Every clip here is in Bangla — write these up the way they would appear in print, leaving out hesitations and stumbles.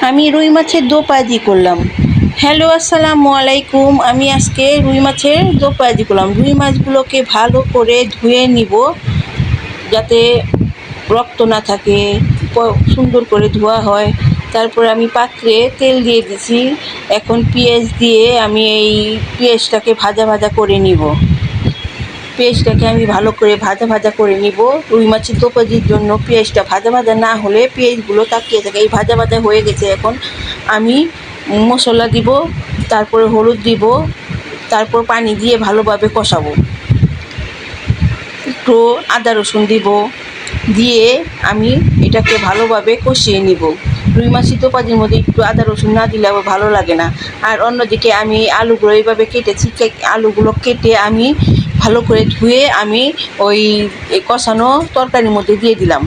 আমি রুই মাছের দো পাজি করলাম। হ্যালো, আসসালামু আলাইকুম। আমি আজকে রুই মাছের দো পাজি করলাম। রুই মাছগুলোকে ভালো করে ধুয়ে নিব, যাতে রক্ত না থাকে, সুন্দর করে ধোয়া হয়। তারপরে আমি পাত্রে তেল দিয়ে দিছি। এখন পেঁয়াজ দিয়ে আমি এই পেঁয়াজটাকে ভাজা ভাজা করে নিব। পেঁয়াজটাকে আমি ভালো করে ভাজা ভাজা করে নিব। রুই মাছের দো পাজির জন্য পেঁয়াজটা ভাজা ভাজা না হলে পেঁয়াজগুলো তাকিয়ে থাকে। এই ভাজা ভাজা হয়ে গেছে। এখন আমি মশলা দিব, তারপরে হলুদ দিব, তারপর পানি দিয়ে ভালোভাবে কষাবো। একটু আদা রসুন দিব, দিয়ে আমি এটাকে ভালোভাবে কষিয়ে নিব। রুই মাছের দো পাজির মধ্যে একটু আদা রসুন না দিলে আবার ভালো লাগে না। আর অন্যদিকে আমি আলুগুলো এইভাবে কেটেছি। আলুগুলো কেটে আমি ভালো করে ধুয়ে আমি ওই কষানো তরকারির মধ্যে দিয়ে দিলাম।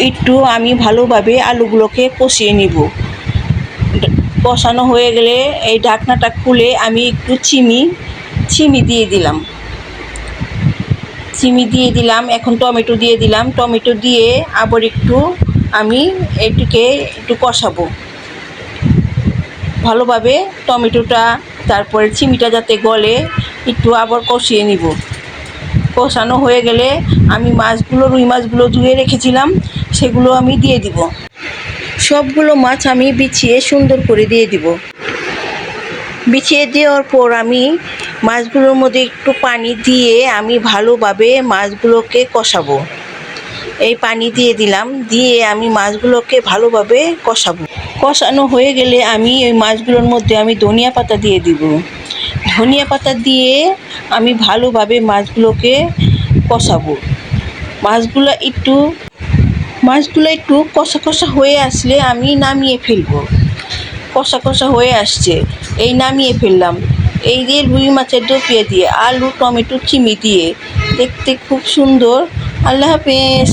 একটু আমি ভালোভাবে আলুগুলোকে কষিয়ে নিব। কষানো হয়ে গেলে এই ঢাকনাটা খুলে আমি একটু চিনি দিয়ে দিলাম। চিনি দিয়ে দিলাম। এখন টমেটো দিয়ে দিলাম। টমেটো দিয়ে আবার একটু আমি এটিকে একটু কষাবো ভালোভাবে। টমেটোটা তারপরে চিনিটা যাতে গলে একটু আবার কষিয়ে নিব। কষানো হয়ে গেলে আমি রুই মাছগুলো ধুয়ে রেখেছিলাম, সেগুলো আমি দিয়ে দিব। সবগুলো মাছ আমি বিছিয়ে সুন্দর করে দিয়ে দিব। বিছিয়ে দেওয়ার পর আমি মাছগুলোর মধ্যে একটু পানি দিয়ে আমি ভালোভাবে মাছগুলোকে কষাবো। এই পানি দিয়ে দিলাম, দিয়ে আমি মাছগুলোকে ভালোভাবে কষাবো। কষানো হয়ে গেলে আমি ওই মাছগুলোর মধ্যে আমি ধনিয়া পাতা দিয়ে দিব। ধনিয়া পাতা দিয়ে আমি ভালোভাবে মাছগুলোকে কষাবো। মাছগুলো একটু কষা কষা হয়ে আসলে আমি নামিয়ে ফেলবো। কষা কষা হয়ে আসছে, এই নামিয়ে ফেললাম। এই দিয়ে রুই মাছের দো পেঁয়াজি দিয়ে আলু টমেটো চিনি দিয়ে দেখতে খুব সুন্দর। আল্লাহ হাফেজ।